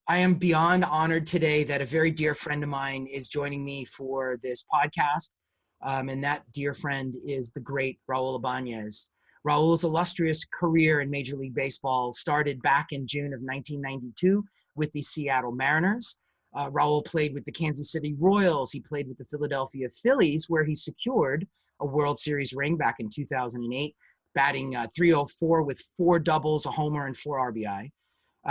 I am beyond honored today that a very dear friend of mine is joining me for this podcast. And that dear friend is the great Raul Ibañez. Raul's illustrious career in Major League Baseball started back in June of 1992 with the Seattle Mariners. Raul played with the Kansas City Royals. He played with the Philadelphia Phillies, where he secured a World Series ring back in 2008, batting .304 with 4 doubles, a homer, and 4 RBI.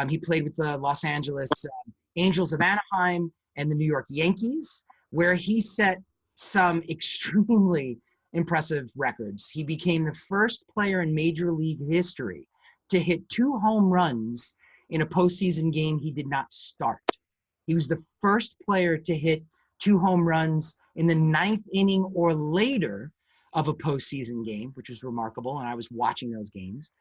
He played with the Los Angeles Angels of Anaheim and the New York Yankees, where he set some extremely impressive records. He became the first player in Major League history to hit 2 home runs in a postseason game he did not start. He was the first player to hit 2 home runs in the 9th inning or later of a postseason game, which was remarkable, and I was watching those games.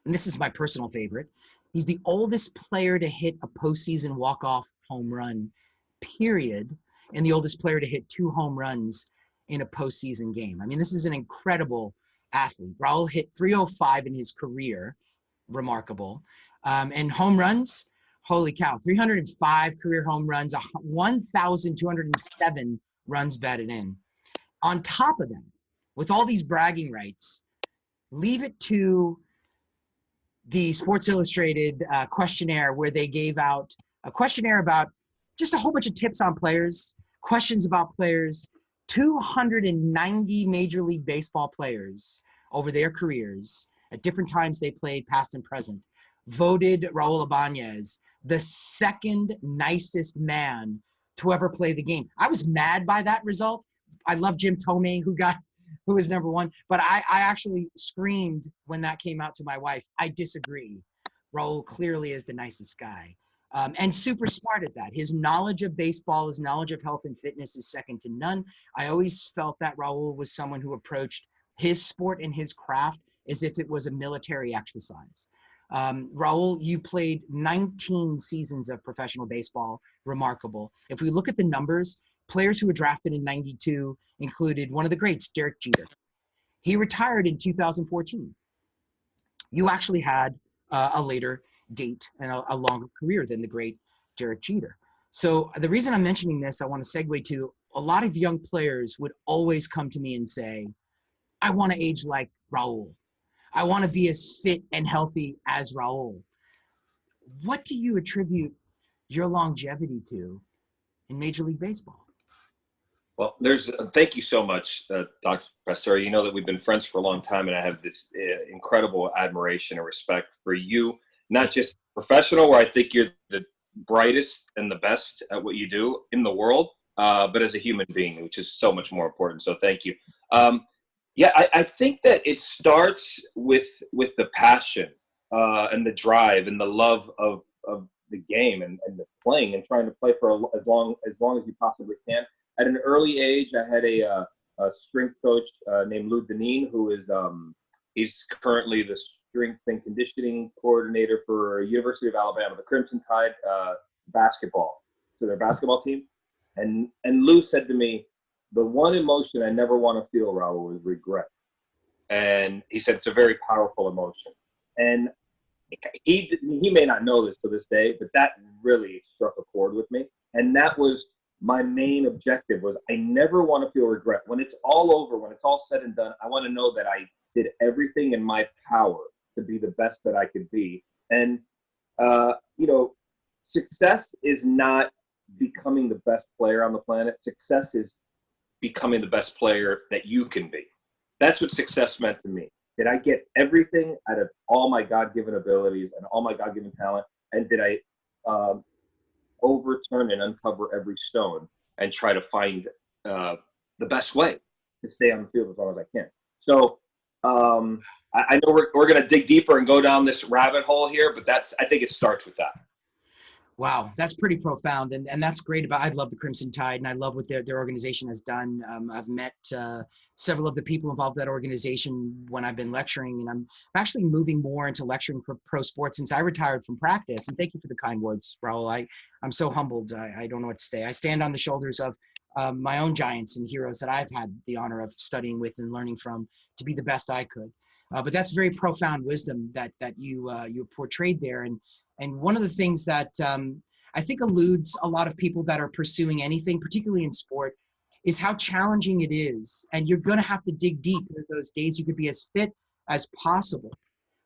And this is my personal favorite. He's the oldest player to hit a postseason walk-off home run, period, and the oldest player to hit 2 home runs in a postseason game. I mean, this is an incredible athlete. Raul hit .305 in his career, remarkable. And home runs, holy cow, 305 career home runs, 1,207 runs batted in. On top of that, with all these bragging rights, leave it to the Sports Illustrated questionnaire, where they gave out a questionnaire about just a whole bunch of tips on players, questions about players. 290 Major League Baseball players over their careers at different times they played, past and present, voted Raul Ibañez the second nicest man to ever play the game. I was mad by that result. I love Jim Tomei, who was number 1, but I actually screamed when that came out to my wife. I disagree. Raul clearly is the nicest guy. And super smart at that. His knowledge of baseball, his knowledge of health and fitness is second to none. I always felt that Raul was someone who approached his sport and his craft as if it was a military exercise. Raul, you played 19 seasons of professional baseball. Remarkable. If we look at the numbers, players who were drafted in 92 included one of the greats, Derek Jeter. He retired in 2014. You actually had a later date and a longer career than the great Derek Jeter. So the reason I'm mentioning this, I want to segue to, a lot of young players would always come to me and say, I want to age like Raul. I want to be as fit and healthy as Raul. What do you attribute your longevity to in Major League Baseball? Well, thank you so much, Dr. Pastore. You know that we've been friends for a long time, and I have this incredible admiration and respect for you, not just professional, where I think you're the brightest and the best at what you do in the world, but as a human being, which is so much more important. So thank you. I think that it starts with the passion and the drive and the love of the game and the playing and trying to play for as long as you possibly can. At an early age, I had a strength coach named Lou Deneen, who is he's currently the strength and conditioning coordinator for University of Alabama, the Crimson Tide basketball, so their basketball team. And Lou said to me, the one emotion I never want to feel, Raul, is regret. And he said it's a very powerful emotion. And he may not know this to this day, but that really struck a chord with me. And that was my main objective, was I never want to feel regret. When it's all over, when it's all said and done, I want to know that I did everything in my power to be the best that I could be. And, success is not becoming the best player on the planet. Success is becoming the best player that you can be. That's what success meant to me. Did I get everything out of all my God-given abilities and all my God-given talent? And did I overturn and uncover every stone and try to find the best way to stay on the field as long as I can? So I know we're going to dig deeper and go down this rabbit hole here, but I think it starts with that. Wow, that's pretty profound, and that's great. I love the Crimson Tide, and I love what their organization has done. I've met several of the people involved in that organization when I've been lecturing, and I'm actually moving more into lecturing for pro sports since I retired from practice. And thank you for the kind words, Raul. I'm so humbled. I don't know what to say. I stand on the shoulders of my own giants and heroes that I've had the honor of studying with and learning from to be the best I could. But that's very profound wisdom that you portrayed there. And one of the things that I think eludes a lot of people that are pursuing anything, particularly in sport, is how challenging it is. And you're going to have to dig deep. There are those days you could be as fit as possible,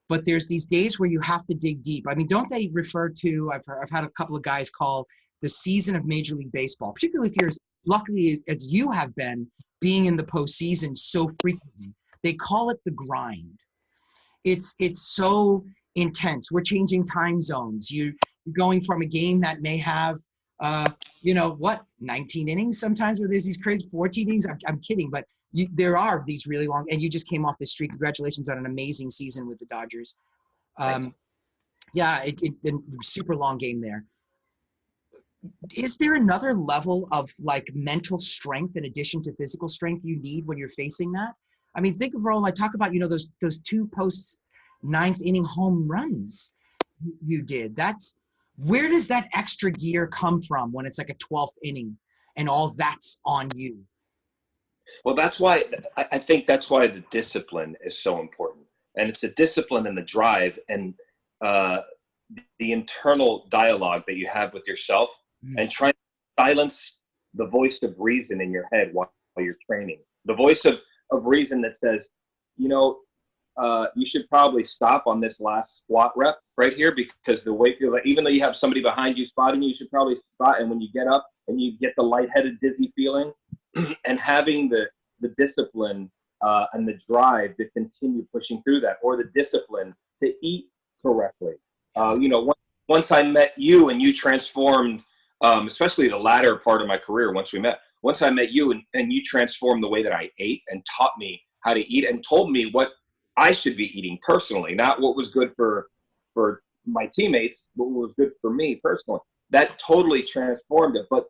but there's these days where you have to dig deep. I mean, don't they refer to, I've had a couple of guys call the season of Major League Baseball, particularly if you're as lucky as you have been being in the postseason so frequently. They call it the grind. It's so intense. We're changing time zones. You're going from a game that may have, 19 innings sometimes, where there's these crazy 14 innings. I'm kidding, but there are these really long, and you just came off this streak. Congratulations on an amazing season with the Dodgers. Super long game there. Is there another level of like mental strength in addition to physical strength you need when you're facing that? I mean, think of Raul. I talk about, those two post ninth inning home runs you did. Where does that extra gear come from when it's like a 12th inning and all that's on you? Well, that's why I think that's why the discipline is so important. And it's the discipline and the drive and the internal dialogue that you have with yourself and trying to silence the voice of reason in your head while you're training. The voice of reason that says, you should probably stop on this last squat rep right here because the weight feels like, even though you have somebody behind you spotting you should probably spot. And when you get up and you get the lightheaded, dizzy feeling and having the discipline and the drive to continue pushing through that, or the discipline to eat correctly. Once I met you and you transformed, especially the latter part of my career, once I met you and you transformed the way that I ate and taught me how to eat and told me what I should be eating personally, not what was good for my teammates, but what was good for me personally. That totally transformed it. But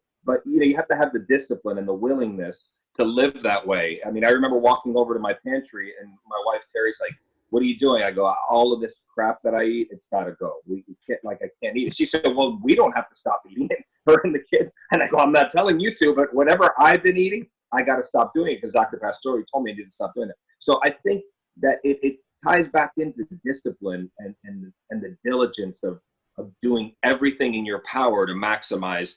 you have to have the discipline and the willingness to live that way. I mean, I remember walking over to my pantry and my wife Terry's like, "What are you doing?" I go, "All of this crap that I eat, it's got to go. We can't, I can't eat it." She said, "Well, we don't have to stop eating it, her and the kids." And I go, "I'm not telling you to, but whatever I've been eating, I got to stop doing it because Dr. Pastore told me I didn't stop doing it." So I think that it ties back into the discipline and the diligence of doing everything in your power to maximize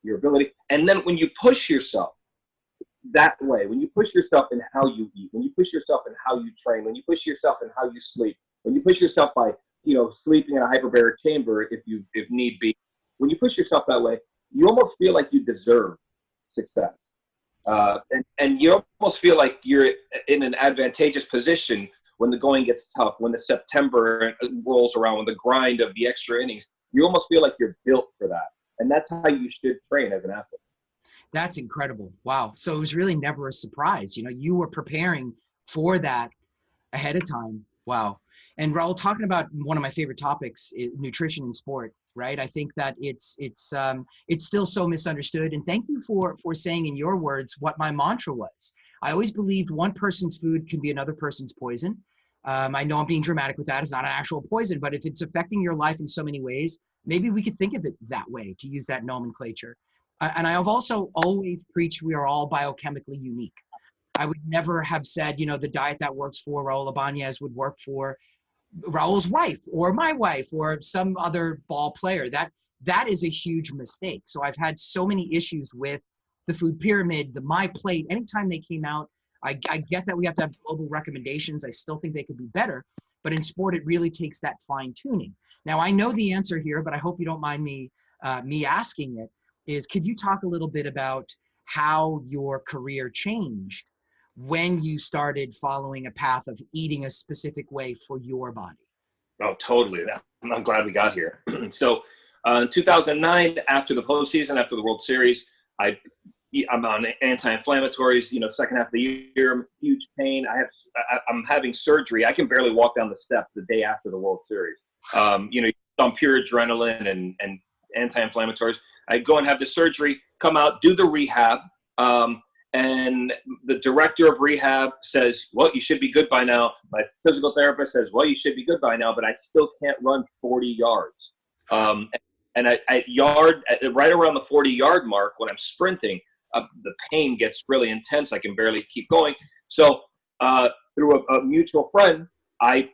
your ability. And then when you push yourself that way, when you push yourself in how you eat, when you push yourself in how you train, when you push yourself in how you sleep, when you push yourself by, sleeping in a hyperbaric chamber if need be, when you push yourself that way, you almost feel like you deserve success. And you almost feel like you're in an advantageous position when the going gets tough, when the September rolls around, when the grind of the extra innings, you almost feel like you're built for that. And that's how you should train as an athlete. That's incredible. Wow. So it was really never a surprise. You were preparing for that ahead of time. Wow. And Raul, talking about one of my favorite topics, nutrition in sport, right? I think that it's still so misunderstood. And thank you for saying in your words what my mantra was. I always believed one person's food can be another person's poison. I know I'm being dramatic with that. It's not an actual poison, but if it's affecting your life in so many ways, maybe we could think of it that way, to use that nomenclature. And I have also always preached we are all biochemically unique. I would never have said, the diet that works for Raul Ibañez would work for Raul's wife or my wife or some other ball player. That is a huge mistake. So I've had so many issues with the food pyramid, the My Plate. Anytime they came out, I get that we have to have global recommendations. I still think they could be better. But in sport, it really takes that fine tuning. Now, I know the answer here, but I hope you don't mind me asking it, is could you talk a little bit about how your career changed when you started following a path of eating a specific way for your body? Oh, totally. I'm glad we got here. So in 2009, after the postseason, after the World Series, I'm on anti-inflammatories, second half of the year, huge pain. I'm having surgery. I can barely walk down the steps the day after the World Series. On pure adrenaline and anti-inflammatories. I go and have the surgery, come out, do the rehab. And the director of rehab says, "Well, you should be good by now." My physical therapist says, "Well, you should be good by now," but I still can't run 40 yards. And right around the 40-yard mark, when I'm sprinting, the pain gets really intense. I can barely keep going. So through a mutual friend, I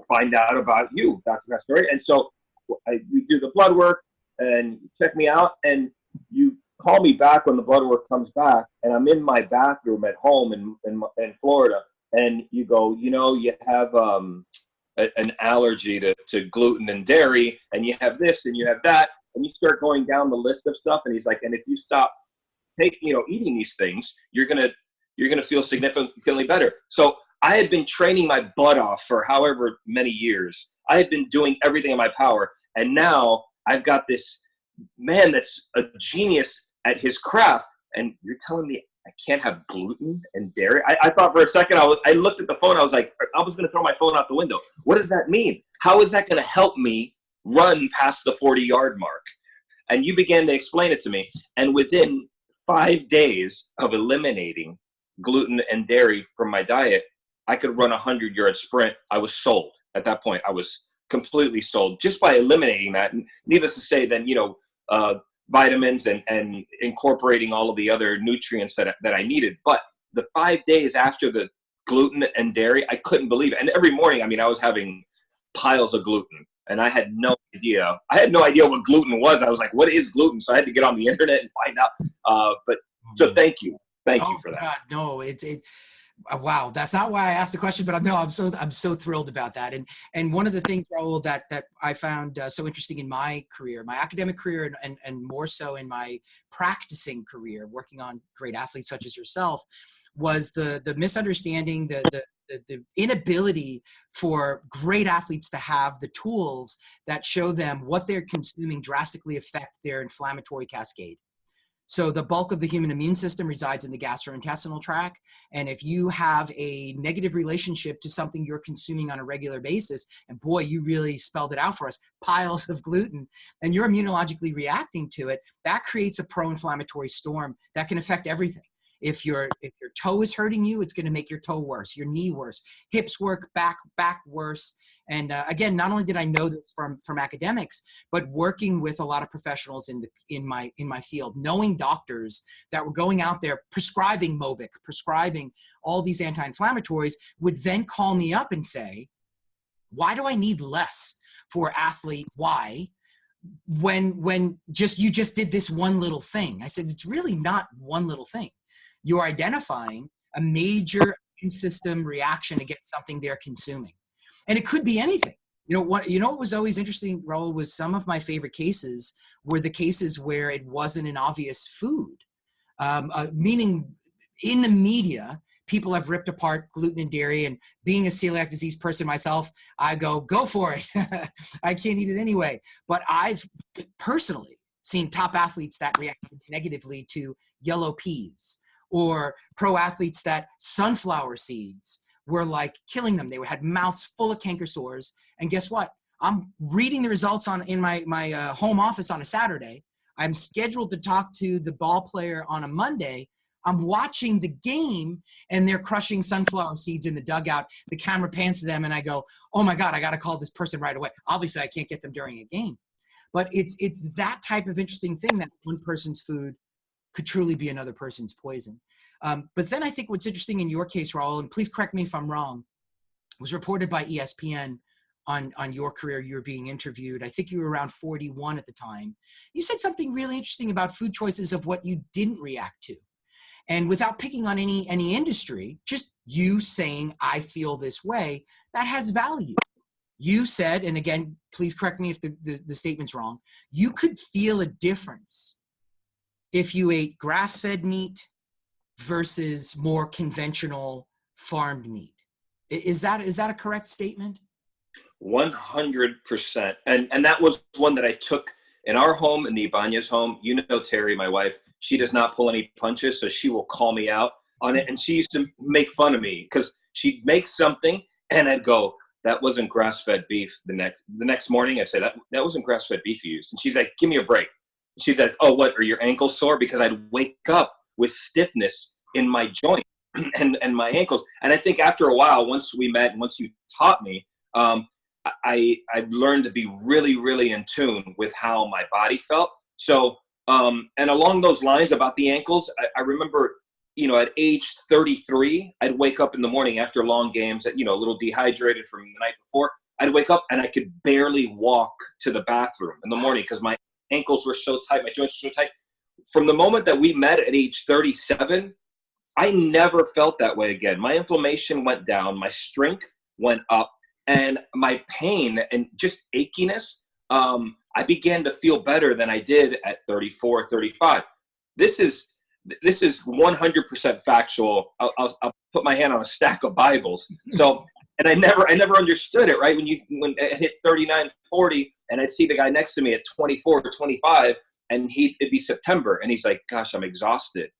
find out about you, Dr. Pastore. And so we do the blood work. and check me out, and you call me back when the blood work comes back, and I'm in my bathroom at home in Florida, and you go, you have an allergy to gluten and dairy, and you have this and you have that, and you start going down the list of stuff, and he's like, and if you stop eating these things, you're gonna feel significantly better. So I had been training my butt off for however many years. I had been doing everything in my power, and now I've got this man that's a genius at his craft, and you're telling me I can't have gluten and dairy? I thought for a second, I looked at the phone, I was like, I was going to throw my phone out the window. What does that mean? How is that going to help me run past the 40-yard mark? And you began to explain it to me, and within 5 days of eliminating gluten and dairy from my diet, I could run a 100-yard sprint. I was sold at that point. I was completely sold just by eliminating that. And needless to say, then, vitamins and incorporating all of the other nutrients that I needed. But the 5 days after the gluten and dairy, I couldn't believe it. And every morning, I was having piles of gluten, and I had no idea. I had no idea what gluten was. I was like, what is gluten? So I had to get on the internet and find out. So thank you. Thank you for that. God, no, wow, that's not why I asked the question, but I'm so thrilled about that. And one of the things, Raul, that I found so interesting in my career, my academic career, and more so in my practicing career, working on great athletes such as yourself, was the misunderstanding, the inability for great athletes to have the tools that show them what they're consuming drastically affect their inflammatory cascade. So the bulk of the human immune system resides in the gastrointestinal tract. And if you have a negative relationship to something you're consuming on a regular basis, and boy, you really spelled it out for us, piles of gluten, and you're immunologically reacting to it, that creates a pro-inflammatory storm that can affect everything. If your toe is hurting you, it's going to make your toe worse, your knee worse, hips work, back worse. And again, not only did I know this from academics, but working with a lot of professionals in my field, knowing doctors that were going out there prescribing Mobic, prescribing all these anti-inflammatories, would then call me up and say, why do I need less for athlete Y when you just did this one little thing? I said, it's really not one little thing. You're identifying a major immune system reaction against something they're consuming. And it could be anything. What was always interesting, Raul, was some of my favorite cases were the cases where it wasn't an obvious food. Meaning in the media, people have ripped apart gluten and dairy, and being a celiac disease person myself, I go for it. I can't eat it anyway. But I've personally seen top athletes that reacted negatively to yellow peas, or pro athletes that sunflower seeds were like killing them. They had mouths full of canker sores. And guess what? I'm reading the results in my home office on a Saturday. I'm scheduled to talk to the ball player on a Monday. I'm watching the game, and they're crushing sunflower seeds in the dugout. The camera pans to them, and I go, oh my God, I got to call this person right away. Obviously, I can't get them during a game. But it's that type of interesting thing, that one person's food could truly be another person's poison. But then I think what's interesting in your case, Raul, and please correct me if I'm wrong, was reported by ESPN on your career. You were being interviewed. I think you were around 41 at the time. You said something really interesting about food choices of what you didn't react to. And without picking on any industry, just you saying, I feel this way, that has value. You said, and again, please correct me if the statement's wrong, you could feel a difference if you ate grass-fed meat versus more conventional farmed meat. Is that a correct statement? 100%. And that was one that I took in our home, in the Ibañez home. Terry, my wife, she does not pull any punches, so she will call me out on it. And she used to make fun of me because she'd make something and I'd go, that wasn't grass-fed beef. The next morning I'd say, that wasn't grass-fed beef you used. And she's like, give me a break. She's like, oh, what, are your ankles sore? Because I'd wake up with stiffness in my joint and my ankles. And I think after a while, once we met and once you taught me, I've learned to be really, really in tune with how my body felt. So, and along those lines about the ankles, I remember, at age 33, I'd wake up in the morning after long games, a little dehydrated from the night before. I'd wake up and I could barely walk to the bathroom in the morning because my ankles were so tight, my joints were so tight. From the moment that we met at age 37, I never felt that way again. My inflammation went down, my strength went up, and my pain and just achiness, I began to feel better than I did at 34, 35. This is 100% factual. I'll put my hand on a stack of Bibles. So, and I never understood it, right? When I hit 39, 40, and I'd see the guy next to me at 24 or 25, and it'd be September, and he's like, gosh, I'm exhausted.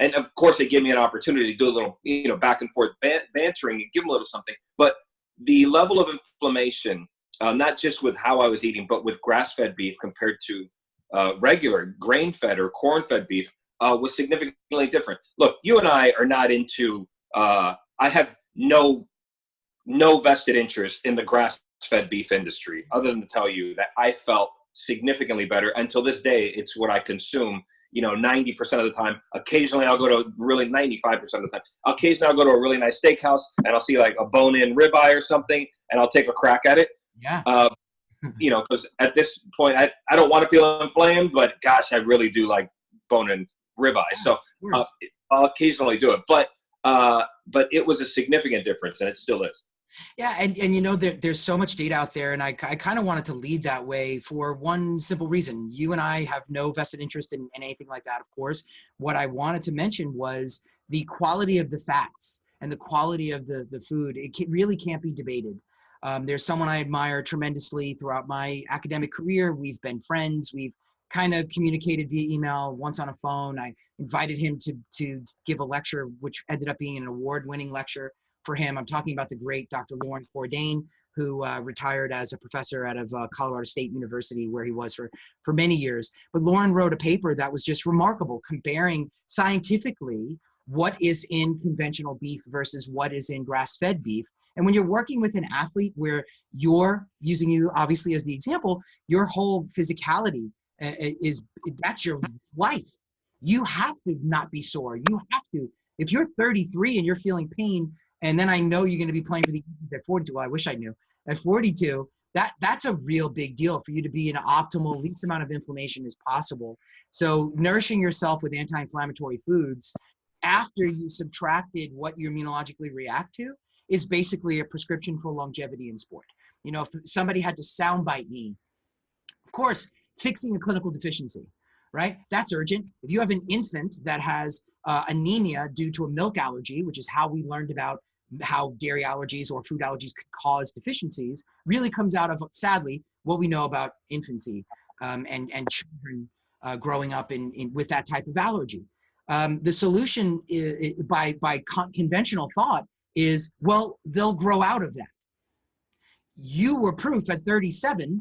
And of course, they give me an opportunity to do a little, back and forth bantering and give them a little something. But the level of inflammation, not just with how I was eating, but with grass-fed beef compared to regular grain-fed or corn-fed beef, was significantly different. Look, you and I are not into. I have no vested interest in the grass-fed beef industry, other than to tell you that I felt significantly better. Until this day, it's what I consume. 90% of the time. Occasionally, I'll go to 95% of the time. Occasionally, I'll go to a really nice steakhouse and I'll see like a bone-in ribeye or something, and I'll take a crack at it. Yeah. Because at this point, I don't want to feel inflamed, but gosh, I really do like bone-in ribeye. So I'll occasionally do it, but it was a significant difference, and it still is. Yeah, and there's so much data out there, and I kind of wanted to lead that way for one simple reason. You and I have no vested interest in anything like that, of course. What I wanted to mention was the quality of the fats and the quality of the food. It really can't be debated. There's someone I admire tremendously throughout my academic career. We've been friends. We've kind of communicated via email, once on a phone. I invited him to give a lecture, which ended up being an award-winning lecture for him. I'm talking about the great Dr. Loren Cordain, who retired as a professor out of Colorado State University, where he was for many years. But Loren wrote a paper that was just remarkable, comparing scientifically what is in conventional beef versus what is in grass-fed beef. And when you're working with an athlete where you're using you obviously as the example, your whole physicality that's your life. You have to not be sore. You have to, if you're 33 and you're feeling pain, and then I know you're going to be playing for the Yankees at 42. Well, I wish I knew. At 42, that's a real big deal for you to be in an optimal, least amount of inflammation as possible. So nourishing yourself with anti-inflammatory foods after you subtracted what you immunologically react to is basically a prescription for longevity in sport. If somebody had to soundbite me, of course, fixing a clinical deficiency, right? That's urgent. If you have an infant that has anemia due to a milk allergy, which is how we learned about how dairy allergies or food allergies could cause deficiencies, really comes out of, sadly, what we know about infancy and children growing up with that type of allergy. The solution by conventional thought is, well, they'll grow out of that. You were proof at 37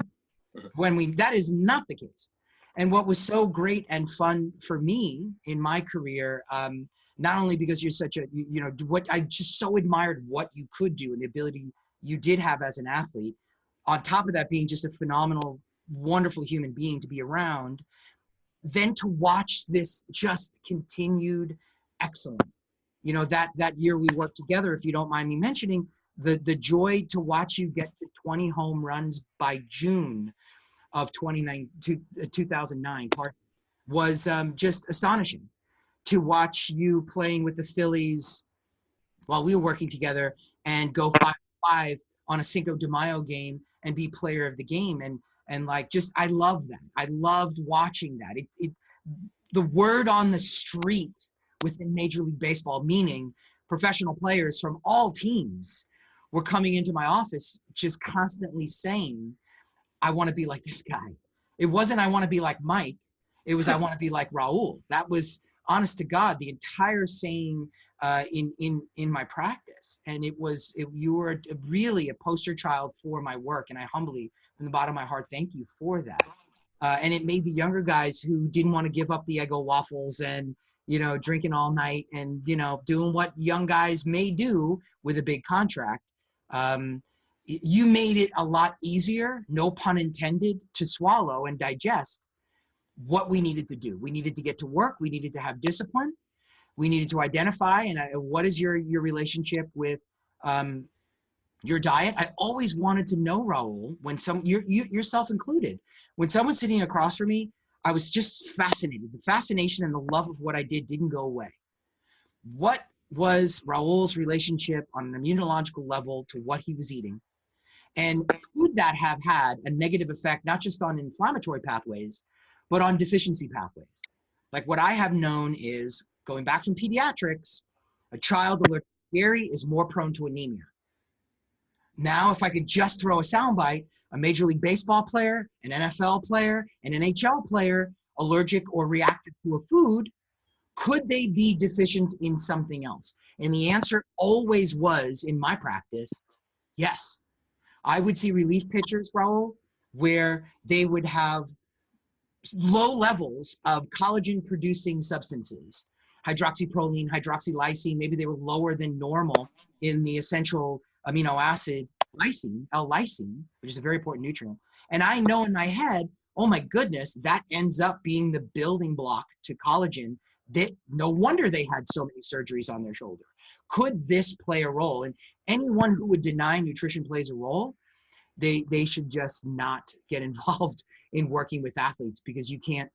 that is not the case. And what was so great and fun for me in my career, not only because you're such a, what I just so admired what you could do and the ability you did have as an athlete, on top of that being just a phenomenal, wonderful human being to be around, then to watch this just continued excellence. That year we worked together, if you don't mind me mentioning, the joy to watch you get to 20 home runs by June of 2009 was just astonishing. To watch you playing with the Phillies while we were working together and go 5-5 on a Cinco de Mayo game and be player of the game. And I love that. I loved watching that. The word on the street within Major League Baseball, meaning professional players from all teams, were coming into my office just constantly saying, I want to be like this guy. It wasn't I want to be like Mike. It was I want to be like Raul. That was, honest to God, the entire saying in my practice. And you were really a poster child for my work. And I humbly, from the bottom of my heart, thank you for that. And it made the younger guys who didn't want to give up the Eggo waffles and, drinking all night and, doing what young guys may do with a big contract. You made it a lot easier, no pun intended, to swallow and digest what we needed to do. We needed to get to work. We needed to have discipline. We needed to identify what is your relationship with your diet. I always wanted to know, Raul, when yourself included, when someone's sitting across from me, I was just fascinated. The fascination and the love of what I did didn't go away. What was Raul's relationship on an immunological level to what he was eating? And could that have had a negative effect, not just on inflammatory pathways, but on deficiency pathways? Like what I have known is, going back from pediatrics, a child allergic to dairy is more prone to anemia. Now, if I could just throw a soundbite, a Major League Baseball player, an NFL player, an NHL player, allergic or reactive to a food, could they be deficient in something else? And the answer always was, in my practice, yes. I would see relief pitchers, Raul, where they would have low levels of collagen-producing substances, hydroxyproline, hydroxylysine, maybe they were lower than normal in the essential amino acid lysine, L-lysine, which is a very important nutrient. And I know in my head, oh my goodness, that ends up being the building block to collagen. That no wonder they had so many surgeries on their shoulder. Could this play a role? And anyone who would deny nutrition plays a role, they should just not get involved in working with athletes, because you can't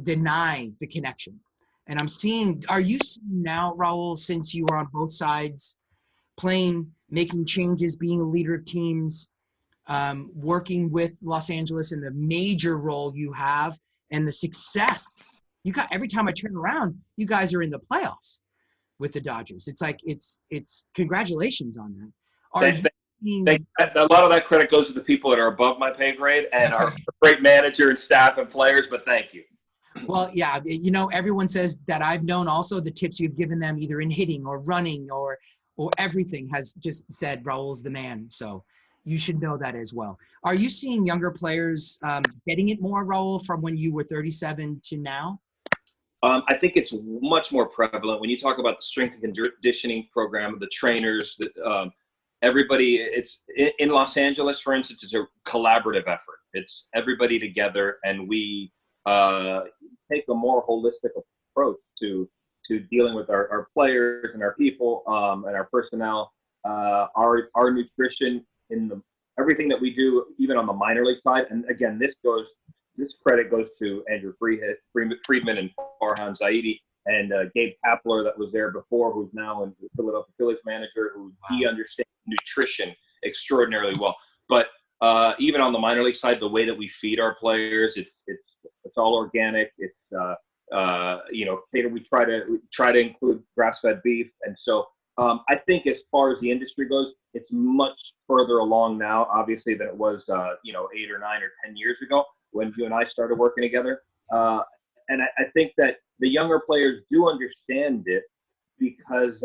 deny the connection. And are you seeing now, Raul, since you are on both sides, playing, making changes, being a leader of teams, working with Los Angeles, and the major role you have and the success you got? Every time I turn around, you guys are in the playoffs with the Dodgers. It's like, it's congratulations on that. A lot of that credit goes to the people that are above my pay grade and our great manager and staff and players, but thank you. Well, yeah, everyone says that I've known also the tips you've given them, either in hitting or running or everything, has just said Raul's the man. So you should know that as well. Are you seeing younger players getting it more, Raul, from when you were 37 to now? I think it's much more prevalent when you talk about the strength and conditioning program, the trainers, everybody. It's in Los Angeles, for instance, it's a collaborative effort. It's everybody together, and we take a more holistic approach to dealing with our players and our people and our personnel, our nutrition everything that we do, even on the minor league side. And again, this credit goes to Andrew Friedman and Farhan Zaidi and Gabe Kapler that was there before, who's now in the Philadelphia Phillies manager, he understands nutrition extraordinarily well. But even on the minor league side, the way that we feed our players, it's all organic. It's we try to include grass-fed beef, and so I think as far as the industry goes, it's much further along now, obviously, than it was 8 or 9 or 10 years ago when you and I started working together. And I think that the younger players do understand it because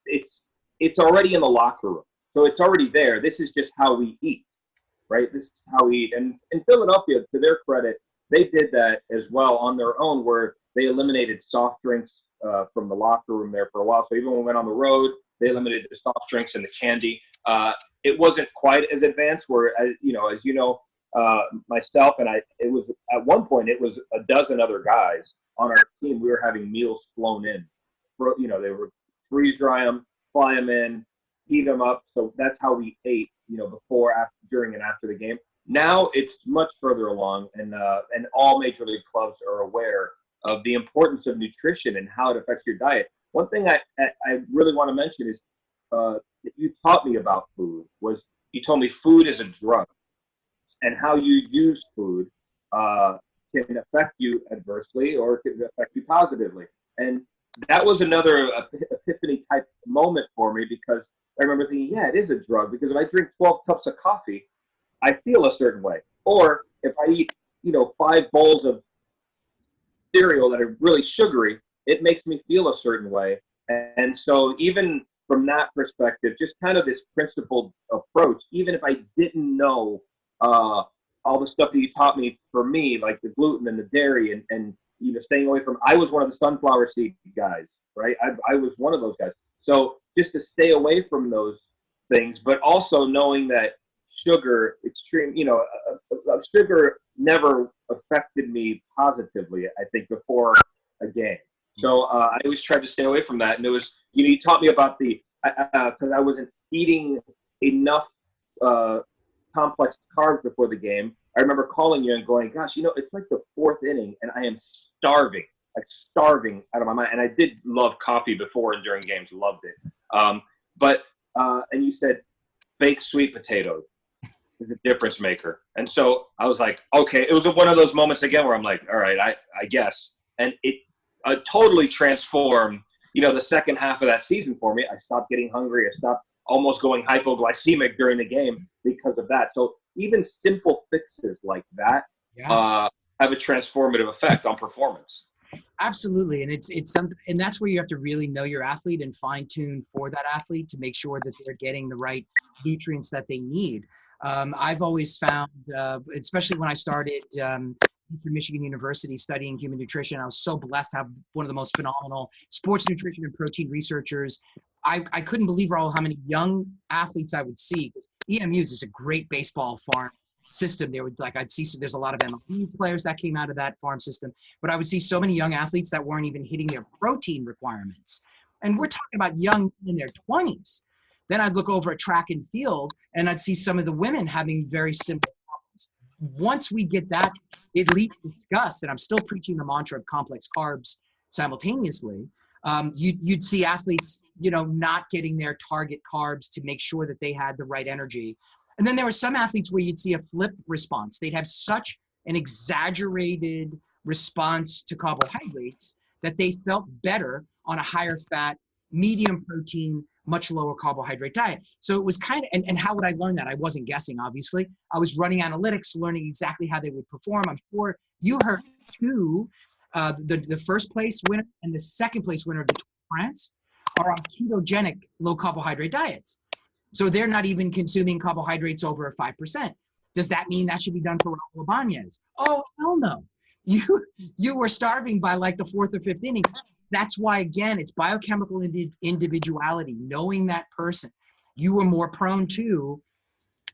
it's already in the locker room. So it's already there. This is just how we eat, right? This is how we eat. And in Philadelphia, to their credit, they did that as well on their own, where they eliminated soft drinks from the locker room there for a while. So even when we went on the road, they eliminated the soft drinks and the candy. It wasn't quite as advanced where, myself and it was at one point, it was a dozen other guys on our team. We were having meals flown in. They were freeze dry them, fly them in, heat them up. So that's how we ate, before, after, during, and after the game. Now it's much further along, and all major league clubs are aware of the importance of nutrition and how it affects your diet. One thing I really want to mention is that you taught me about food was you told me food is a drug, and how you use food can affect you adversely or it can affect you positively. And that was another epiphany type moment for me, because I remember thinking, yeah, it is a drug, because if I drink 12 cups of coffee, I feel a certain way. Or if I eat, 5 bowls of cereal that are really sugary, it makes me feel a certain way. And so even from that perspective, just kind of this principled approach, even if I didn't know all the stuff that you taught me, for me, like the gluten and the dairy and staying away from, I was one of the sunflower seed guys, right? I was one of those guys. So just to stay away from those things, but also knowing that sugar, sugar never affected me positively, I think, before a game. So I always tried to stay away from that. And it was, you taught me about the because I wasn't eating enough complex carbs before the game. I remember calling you and going, gosh, it's like the fourth inning and I am starving, like starving out of my mind. And I did love coffee before and during games, loved it. And you said baked sweet potatoes is a difference maker. And so I was like, okay, it was one of those moments again where I'm like, all right, I guess. And it totally transformed, the second half of that season for me. I stopped getting hungry. I stopped almost going hypoglycemic during the game because of that. So even simple fixes like that have a transformative effect on performance. Absolutely. And it's something, and that's where you have to really know your athlete and fine tune for that athlete to make sure that they're getting the right nutrients that they need. I've always found, especially when I started through Michigan University studying human nutrition, I was so blessed to have one of the most phenomenal sports nutrition and protein researchers. I couldn't believe, Raul, how many young athletes I would see, because EMU's is a great baseball farm system. I'd see, there's a lot of MLB players that came out of that farm system, but I would see so many young athletes that weren't even hitting their protein requirements. And we're talking about young in their 20s. Then I'd look over at track and field and I'd see some of the women having very similar problems. Once we get that elite discussed, and I'm still preaching the mantra of complex carbs simultaneously, you'd see athletes, not getting their target carbs to make sure that they had the right energy. And then there were some athletes where you'd see a flip response. They'd have such an exaggerated response to carbohydrates that they felt better on a higher fat, medium protein, much lower carbohydrate diet. So it was kind of, and how would I learn that? I wasn't guessing, obviously. I was running analytics, learning exactly how they would perform. I'm sure you heard too, the first place winner and the second place winner of the Tour de France are on ketogenic low carbohydrate diets. So they're not even consuming carbohydrates over 5%. Does that mean that should be done for Raul Ibañez? Oh, hell no. You were starving by like the fourth or fifth inning. That's why, again, it's biochemical individuality, knowing that person. You were more prone to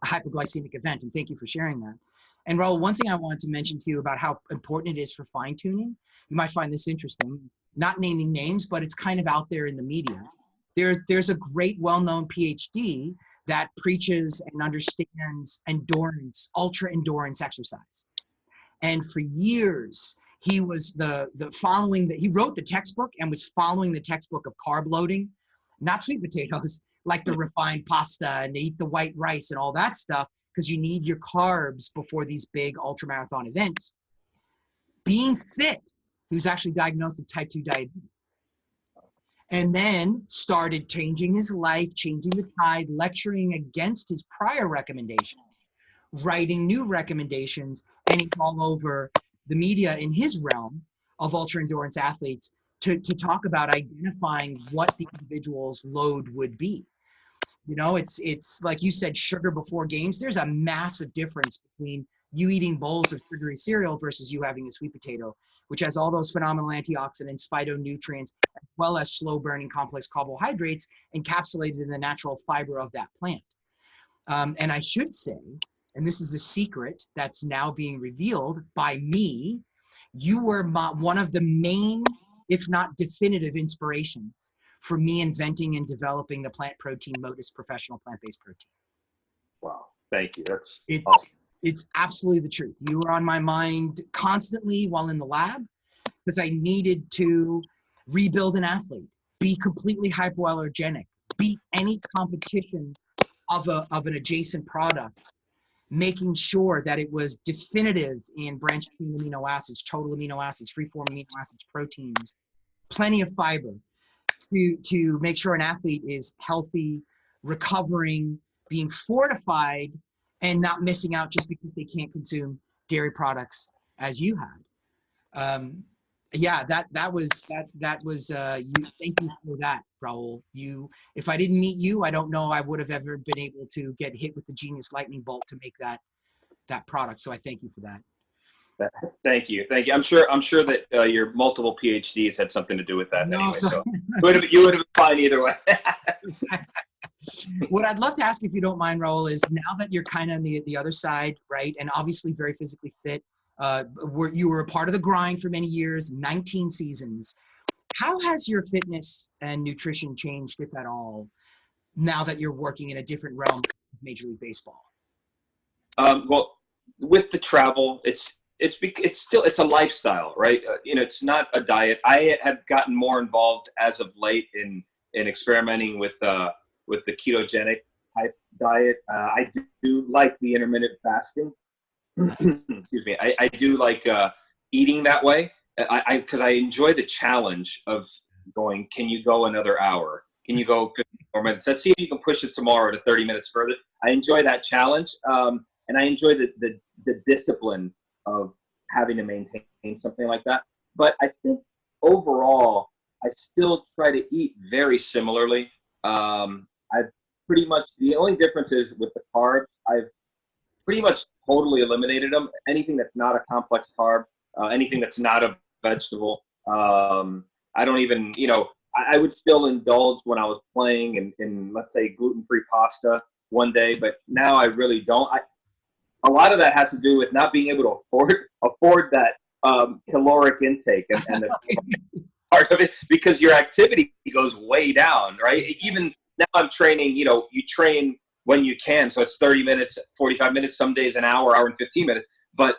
a hypoglycemic event, and thank you for sharing that. And Raul, one thing I wanted to mention to you about how important it is for fine-tuning, you might find this interesting, not naming names, but it's kind of out there in the media. There's a great well-known PhD that preaches and understands endurance, ultra endurance exercise. And for years, he was he wrote the textbook and was following the textbook of carb loading, not sweet potatoes, like the refined pasta and eat the white rice and all that stuff, because you need your carbs before these big ultra marathon events. Being fit, he was actually diagnosed with type 2 diabetes. And then started changing his life, changing the tide, lecturing against his prior recommendation, writing new recommendations, and he's all over the media in his realm of ultra endurance athletes to talk about identifying what the individual's load would be. It's like you said, sugar before games. There's a massive difference between you eating bowls of sugary cereal versus you having a sweet potato, which has all those phenomenal antioxidants, phytonutrients, as well as slow-burning complex carbohydrates encapsulated in the natural fiber of that plant. And I should say, and this is a secret that's now being revealed by me, you were one of the main, if not definitive, inspirations for me inventing and developing the plant protein Modus professional plant-based protein. Wow, thank you. It's absolutely the truth. You were on my mind constantly while in the lab because I needed to rebuild an athlete, be completely hypoallergenic, beat any competition of an adjacent product, making sure that it was definitive in branched chain amino acids, total amino acids, free-form amino acids, proteins, plenty of fiber to make sure an athlete is healthy, recovering, being fortified, and not missing out just because they can't consume dairy products as you had. That was you. Thank you for that, Raul. If I didn't meet you, I don't know I would have ever been able to get hit with the genius lightning bolt to make that product. So I thank you for that. Thank you. I'm sure that your multiple PhDs had something to do with that. No, anyway, so you would have been fine either way. What I'd love to ask, if you don't mind, Raul, is now that you're kind of on the other side, right, and obviously very physically fit, you were a part of the grind for many years, 19 seasons. How has your fitness and nutrition changed, if at all, now that you're working in a different realm of Major League Baseball? Well, with the travel, it's a lifestyle, right? It's not a diet. I have gotten more involved as of late in experimenting with the ketogenic type diet. I do like the intermittent fasting. Excuse me. I do like eating that way. Because I enjoy the challenge of going, can you go another hour? Can you go 50 more minutes? Let's see if you can push it tomorrow to 30 minutes further. I enjoy that challenge. And I enjoy the discipline of having to maintain something like that. But I think overall, I still try to eat very similarly. I've pretty much, the only difference is with the carbs, I've pretty much totally eliminated them. Anything that's not a complex carb, anything that's not a vegetable. I don't even, I would still indulge when I was playing in let's say, gluten-free pasta one day, but now I really don't. A lot of that has to do with not being able to afford that caloric intake and the part of it, because your activity goes way down, right? Even now I'm training, you train when you can. So it's 30 minutes, 45 minutes, some days an hour and 15 minutes. But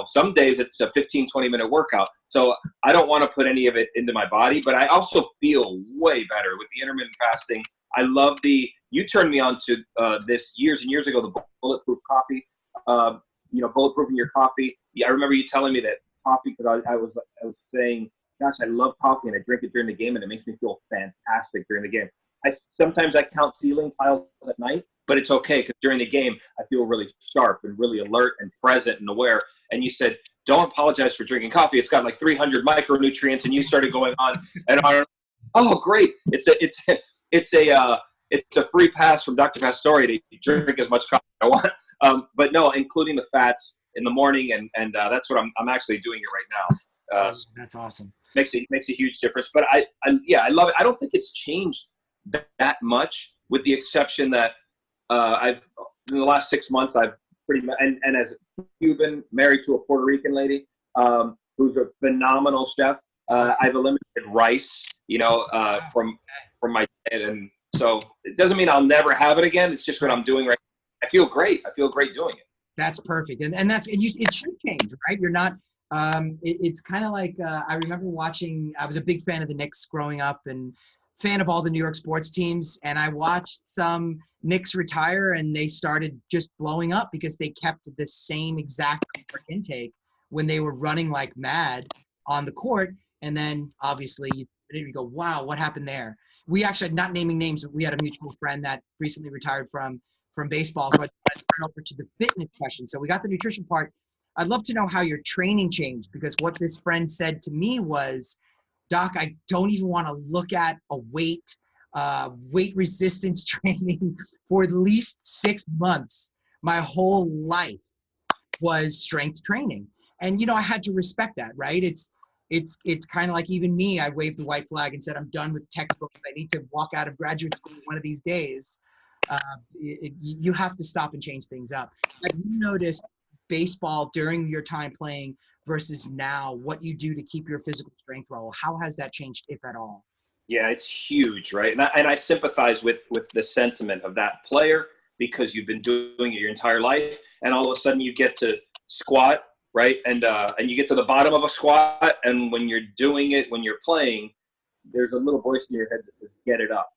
some days it's a 15, 20-minute workout. So I don't want to put any of it into my body, but I also feel way better with the intermittent fasting. I love you turned me on to this years and years ago, the bulletproof coffee, bulletproofing your coffee. Yeah, I remember you telling me that coffee, because I was saying, gosh, I love coffee and I drink it during the game and it makes me feel fantastic during the game. Sometimes I count ceiling tiles at night, but it's okay because during the game I feel really sharp and really alert and present and aware. And you said, don't apologize for drinking coffee. It's got like 300 micronutrients, and you started going on and on. Oh, great! It's a free pass from Dr. Pastore to drink as much coffee as I want. But no, including the fats in the morning, and that's what I'm actually doing it right now. That's awesome. Makes a huge difference. But I love it. I don't think it's changed that much, with the exception that in the last 6 months I've pretty much, and as a Cuban married to a Puerto Rican lady who's a phenomenal chef, I've eliminated rice, from my diet, and so it doesn't mean I'll never have it again. It's just what I'm doing right now. I feel great. I feel great doing it. That's perfect, and it should change, right? You're not. It's kind of like I remember watching. I was a big fan of the Knicks growing up, and fan of all the New York sports teams, and I watched some Knicks retire, and they started just blowing up because they kept the same exact intake when they were running like mad on the court. And then obviously you go, wow, what happened there? We actually, not naming names, but we had a mutual friend that recently retired from baseball. So I turn over to the fitness question. So we got the nutrition part. I'd love to know how your training changed, because what this friend said to me was, Doc, I don't even want to look at a weight resistance training for at least 6 months. My whole life was strength training. And, I had to respect that, right? It's kind of like, even me, I waved the white flag and said, I'm done with textbooks. I need to walk out of graduate school one of these days. You have to stop and change things up. Have you noticed baseball during your time playing versus now, what you do to keep your physical strength level? How has that changed, if at all? Yeah, it's huge, right? And I sympathize with the sentiment of that player, because you've been doing it your entire life, and all of a sudden you get to squat, right? And you get to the bottom of a squat, and when you're doing it, when you're playing, there's a little voice in your head that says, get it up,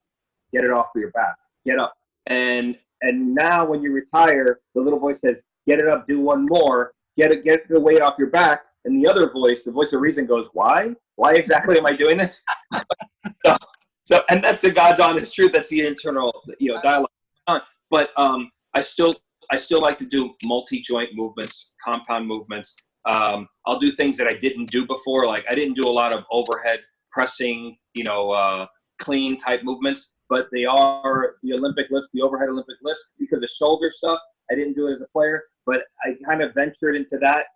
get it off of your back, get up. And now when you retire, the little voice says, get it up, do one more, get the weight off your back. And the other voice, the voice of reason, goes, why? Why exactly am I doing this? So, and that's the God's honest truth. That's the internal, dialogue. But I still like to do multi-joint movements, compound movements. I'll do things that I didn't do before. Like, I didn't do a lot of overhead pressing, clean type movements, but they are the Olympic lifts, the overhead Olympic lifts, because of shoulder stuff. I didn't do it as a player, but I kind of ventured into that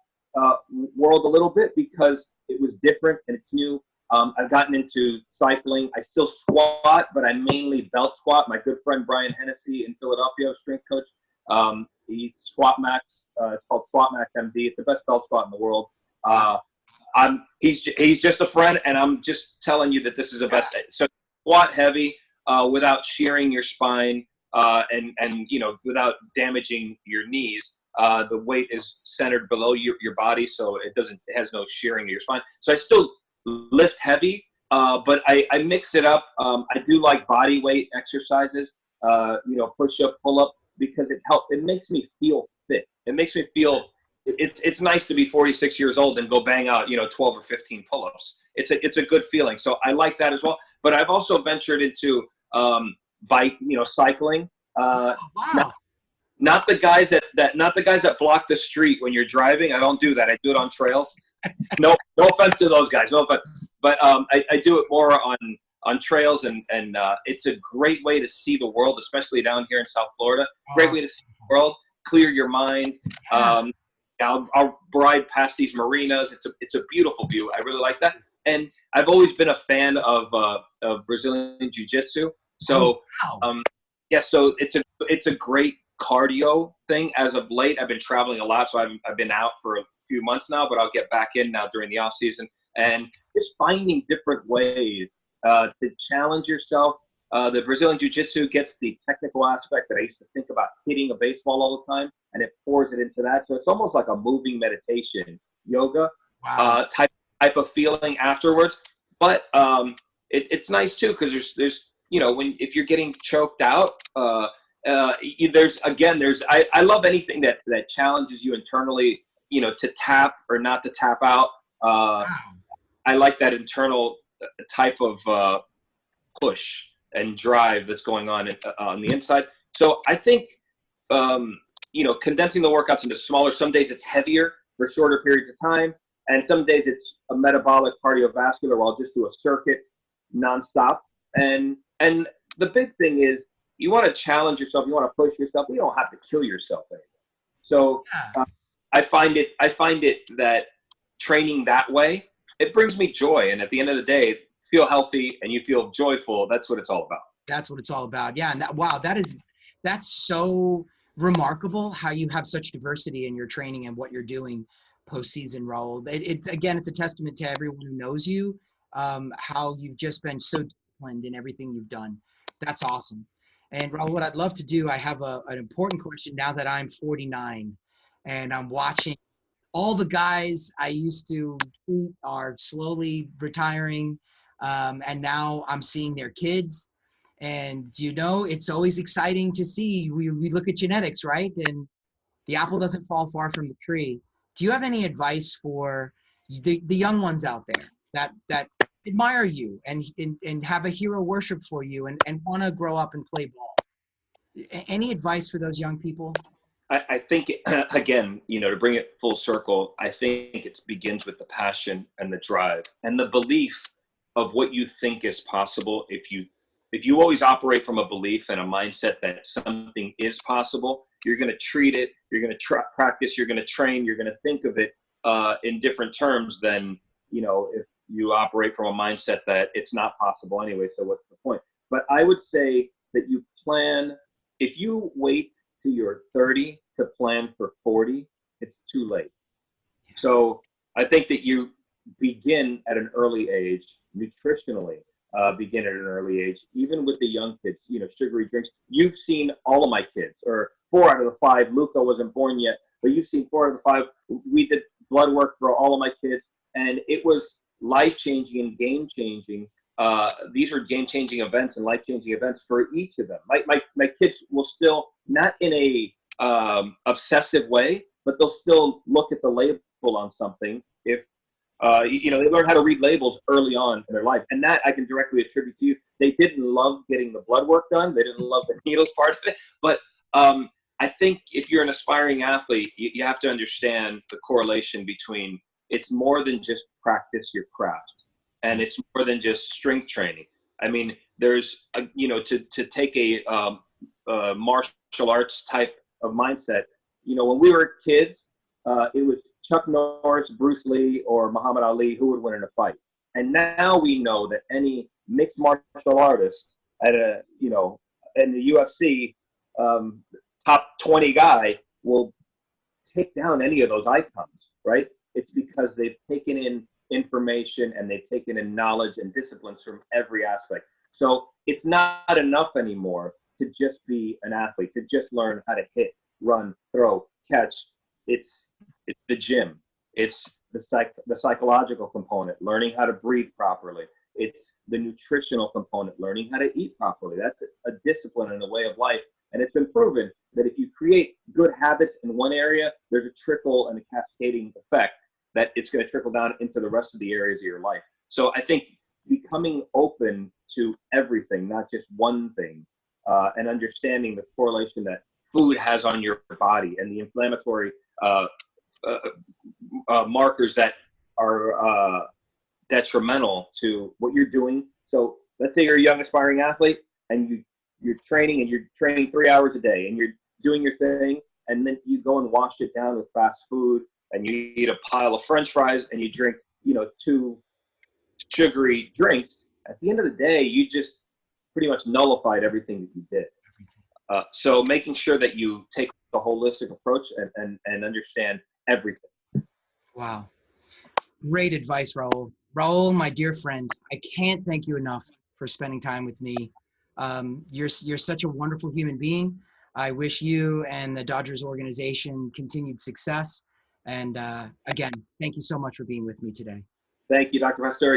world a little bit because it was different and it's new. I've gotten into cycling. I still squat, but I mainly belt squat. My good friend Brian Hennessy in Philadelphia, strength coach, he's Squat Max. It's called Squat Max MD. It's the best belt squat in the world. He's just a friend, and I'm just telling you that this is the best. So squat heavy. without shearing your spine and without damaging your knees. The weight is centered below your body, so it has no shearing of your spine. So I still lift heavy, but I mix it up. I do like body weight exercises, push up, pull up, because it makes me feel fit. It makes me feel it's nice to be 46 years old and go bang out 12 or 15 pull-ups. It's a good feeling. So I like that as well. But I've also ventured into cycling. Wow. Not the guys that block the street when you're driving. I don't do that. I do it on trails. No offense to those guys. No offense. But I do it more on trails, and it's a great way to see the world, especially down here in South Florida. Great way to see the world, clear your mind. I'll ride past these marinas. It's a beautiful view. I really like that. And I've always been a fan of Brazilian Jiu-Jitsu. So so it's a great cardio thing. As of late, I've been traveling a lot, so I've been out for a few months now, but I'll get back in now during the off season, and just finding different ways to challenge yourself. The Brazilian Jiu-Jitsu gets the technical aspect that I used to think about hitting a baseball all the time, and it pours it into that. So it's almost like a moving meditation, yoga type of feeling afterwards. But it's nice too, because there's if you're getting choked out, I love anything that challenges you internally, to tap or not to tap out. I like that internal type of push and drive that's going on the inside. So I think, condensing the workouts into smaller, some days it's heavier for shorter periods of time. And some days it's a metabolic cardiovascular where I'll just do a circuit nonstop. And the big thing is, you want to challenge yourself. You want to push yourself. You don't have to kill yourself anymore. So I find it that training that way, it brings me joy. And at the end of the day, feel healthy and you feel joyful. That's what it's all about. That's what it's all about. Yeah. And that's so remarkable how you have such diversity in your training and what you're doing postseason, Raul. It's a testament to everyone who knows you, how you've just been so disciplined in everything you've done. That's awesome. And Raul, what I'd love to do, I have an important question now that I'm 49 and I'm watching all the guys I used to treat are slowly retiring. And now I'm seeing their kids. And, it's always exciting to see. We look at genetics, right? And the apple doesn't fall far from the tree. Do you have any advice for the young ones out there that admire you and have a hero worship for you and want to grow up and play ball? Any advice for those young people? I think, again, to bring it full circle, I think it begins with the passion and the drive and the belief of what you think is possible. If you always operate from a belief and a mindset that something is possible, you're going to treat it, you're going to practice, you're going to train, you're going to think of it in different terms than, if you operate from a mindset that it's not possible anyway, so what's the point? But I would say that you plan, if you wait till you're 30 to plan for 40, it's too late. So I think that you begin at an early age, nutritionally, begin at an early age, even with the young kids, sugary drinks. You've seen all of my kids, or 4 out of the 5. Luca wasn't born yet, but you've seen 4 out of the 5. We did blood work for all of my kids, and it was life-changing and game-changing. These are game-changing events and life-changing events for each of them. My kids will still, not in a obsessive way, but they'll still look at the label on something if they learn how to read labels early on in their life. And that I can directly attribute to you. They didn't love getting the blood work done. They didn't love the needles part of it. But I think if you're an aspiring athlete, you have to understand the correlation between, it's more than just practice your craft. And it's more than just strength training. I mean, there's, to take a martial arts type of mindset, when we were kids, it was Chuck Norris, Bruce Lee, or Muhammad Ali who would win in a fight. And now we know that any mixed martial artist at in the UFC, top 20 guy will take down any of those icons, right? It's because they've taken in information and they've taken in knowledge and disciplines from every aspect. So it's not enough anymore to just be an athlete, to just learn how to hit, run, throw, catch. It's the gym. It's the psychological component, learning how to breathe properly. It's the nutritional component, learning how to eat properly. That's a discipline and a way of life. And it's been proven that if you create good habits in one area, there's a trickle and a cascading effect that it's going to trickle down into the rest of the areas of your life. So I think becoming open to everything, not just one thing, and understanding the correlation that food has on your body and the inflammatory markers that are detrimental to what you're doing. So let's say you're a young aspiring athlete and you're training 3 hours a day and you're doing your thing, and then you go and wash it down with fast food and you eat a pile of French fries and you drink, 2 sugary drinks. At the end of the day, you just pretty much nullified everything that you did. So making sure that you take a holistic approach and understand everything. Wow. Great advice, Raul. Raul, my dear friend, I can't thank you enough for spending time with me. You're such a wonderful human being. I wish you and the Dodgers organization continued success. And again, thank you so much for being with me today. Thank you, Dr. Pastore.